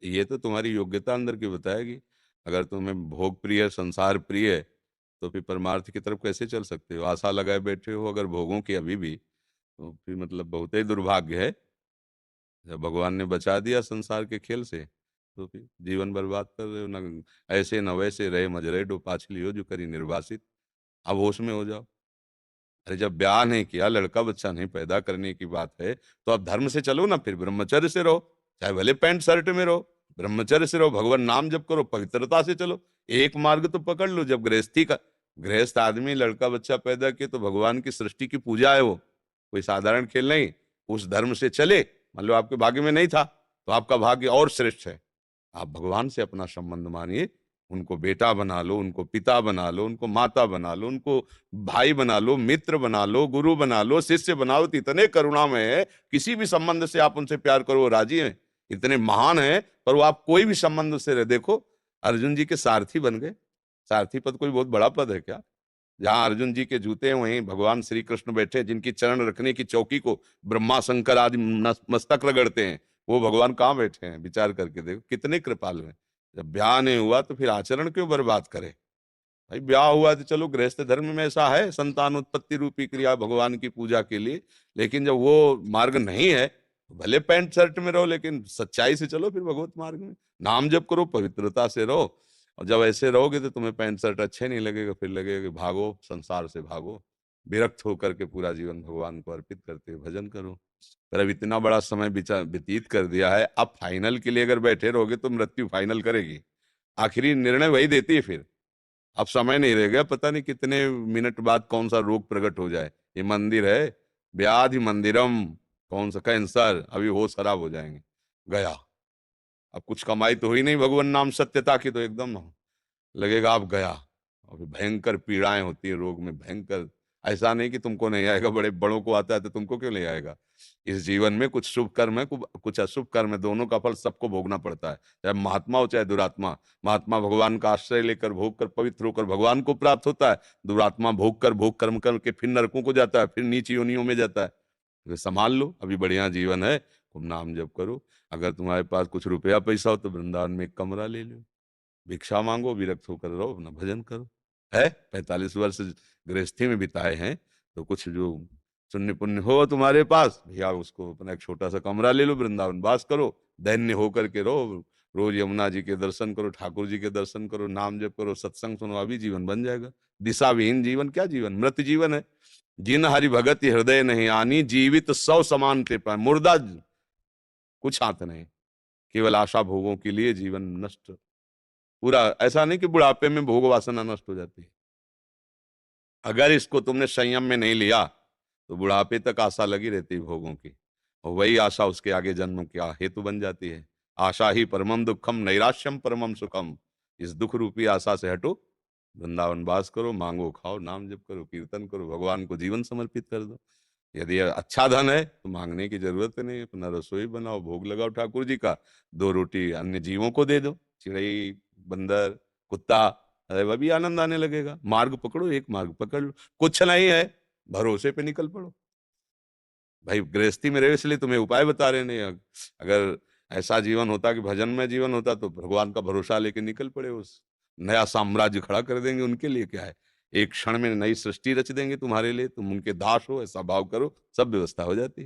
ये तो तुम्हारी योग्यता अंदर की बताएगी। अगर तुम्हें भोग प्रिय, संसार प्रिय है, तो फिर परमार्थ की तरफ कैसे चल सकते हो? आशा लगाए बैठे हो अगर भोगों की अभी भी, तो फिर मतलब बहुत ही दुर्भाग्य है। जब भगवान ने बचा दिया संसार के खेल से, तो फिर जीवन बर्बाद कर रहे हो। न ऐसे न वैसे रहे मजरे डो पाछलियो जो करी निर्वासित। अब होश में हो जाओ। अरे जब ब्याह नहीं किया, लड़का बच्चा नहीं पैदा करने की बात है, तो अब धर्म से चलो ना, फिर ब्रह्मचर्य से रहो। चाहे भले पैंट शर्ट में रहो, ब्रह्मचर्य से रहो, भगवान नाम जप करो, पवित्रता से चलो। एक मार्ग तो पकड़ लो। जब गृहस्थी का गृहस्थ आदमी लड़का बच्चा पैदा किए, तो भगवान की सृष्टि की पूजा है वो, कोई साधारण खेल नहीं। उस धर्म से चले। मान लो आपके भाग्य में नहीं था, तो आपका भाग्य और श्रेष्ठ है। आप भगवान से अपना संबंध मानिए। उनको बेटा बना लो, उनको पिता बना लो, उनको माता बना लो, उनको भाई बना लो, मित्र बना लो, गुरु बना लो, शिष्य बनाओ। तो इतने करुणामय है, किसी भी संबंध से आप उनसे प्यार करो वो राजी हैं। इतने महान है, पर वो आप कोई भी संबंध से रहे। देखो, अर्जुन जी के सारथी बन गए। सारथी पद कोई बहुत बड़ा पद है क्या? जहां अर्जुन जी के जूते हैं, वहीं भगवान श्री कृष्ण बैठे, जिनकी चरण रखने की चौकी को ब्रह्मा शंकर आदि मस्तक रगड़ते हैं, वो भगवान कहाँ बैठे हैं? विचार करके देखो कितने कृपालु हैं। जब ब्याह नहीं हुआ तो फिर आचरण क्यों बर्बाद करे? भाई ब्याह हुआ तो चलो, गृहस्थ धर्म में ऐसा है, संतान उत्पत्ति रूपी क्रिया भगवान की पूजा के लिए। लेकिन जब वो मार्ग नहीं है, तो भले पैंट शर्ट में रहो, लेकिन सच्चाई से चलो फिर भगवत मार्ग में। नाम जप करो, पवित्रता से रहो। और जब ऐसे रहोगे तो तुम्हें पैंट शर्ट अच्छे नहीं लगेगा, फिर लगेगा कि भागो, संसार से भागो। विरक्त होकर के पूरा जीवन भगवान को अर्पित करते हुए भजन करो। पर अब इतना बड़ा समय व्यतीत कर दिया है, अब फाइनल के लिए अगर बैठे रहोगे तो मृत्यु फाइनल करेगी। आखिरी निर्णय वही देती है फिर। अब समय नहीं रह गया, पता नहीं कितने मिनट बाद कौन सा रोग प्रकट हो जाए। ये मंदिर है, व्याधि मंदिरम। कौन सा कैंसर, अभी होश खराब हो जाएंगे। गया। अब कुछ कमाई तो हुई नहीं भगवान नाम सत्यता की, तो एकदम लगेगा अब गया। अभी भयंकर पीड़ाएं होती है रोग में, भयंकर। ऐसा नहीं कि तुमको नहीं आएगा, बड़े बड़ों को आता है, तो तुमको क्यों नहीं आएगा? इस जीवन में कुछ शुभ कर्म है, कुछ अशुभ कर्म है, दोनों का फल सबको भोगना पड़ता है, चाहे महात्मा हो चाहे दुरात्मा। महात्मा भगवान का आश्रय लेकर भोग कर पवित्र होकर भगवान को प्राप्त होता है। दुरात्मा भोग कर्म करके फिर नरकों को जाता है, फिर नीच योनियों में जाता है। तो संभाल लो, अभी बढ़िया जीवन है, तुम नाम जप करो। अगर तुम्हारे पास कुछ रुपया पैसा हो तो वृंदावन में एक कमरा ले लो, भिक्षा मांगो, विरक्त होकर रहो, अपना भजन करो। है 45 वर्ष गृहस्थी में बिताए हैं, तो कुछ जो शून्य पुण्य हो तुम्हारे पास भैया, उसको अपना एक छोटा सा कमरा ले लो, वृंदावन वास करो, दैन्य होकर के रहो। रोज यमुना जी के दर्शन करो, ठाकुर जी के दर्शन करो, नाम जप करो, सत्संग सुनो, अभी जीवन बन जाएगा। दिशा विहीन जीवन क्या जीवन, मृत जीवन है। जिन हरि भगति हृदय नहीं आनी, जीवित सौ समान ते पाए। मुर्दा कुछ हाथ नहीं, केवल आशा भोगों के लिए जीवन नष्ट पूरा। ऐसा नहीं कि बुढ़ापे में भोग वासना नष्ट हो जाती है। अगर इसको तुमने संयम में नहीं लिया, तो बुढ़ापे तक आशा लगी रहती है भोगों की, और वही आशा उसके आगे जन्म क्या हेतु बन जाती है। आशा ही परमम दुखम, नैराश्यम परमम सुखम। इस दुख रूपी आशा से हटो, वृंदावन वास करो, मांगो खाओ, नाम जप करो, कीर्तन करो, भगवान को जीवन समर्पित कर दो। यदि अच्छा धन है तो मांगने की जरूरत नहीं, अपना रसोई बनाओ, भोग लगाओ ठाकुर जी का, दो रोटी अन्य जीवों को दे दो, चिड़ई, बंदर, कुत्ता। अरे वह भी आनंद आने लगेगा। मार्ग पकड़ो, एक मार्ग पकड़ लो, कुछ नहीं है, भरोसे पे निकल पड़ो। भाई गृहस्थी में रहे इसलिए तुम्हें उपाय बता रहे नहीं। अगर ऐसा जीवन होता कि भजन में जीवन होता, तो भगवान का भरोसा लेके निकल पड़े, उस नया साम्राज्य खड़ा कर देंगे। उनके लिए क्या है, एक क्षण में नई सृष्टि रच देंगे तुम्हारे लिए, तुम उनके दास हो, ऐसा भाव करो, सब व्यवस्था हो जाती है।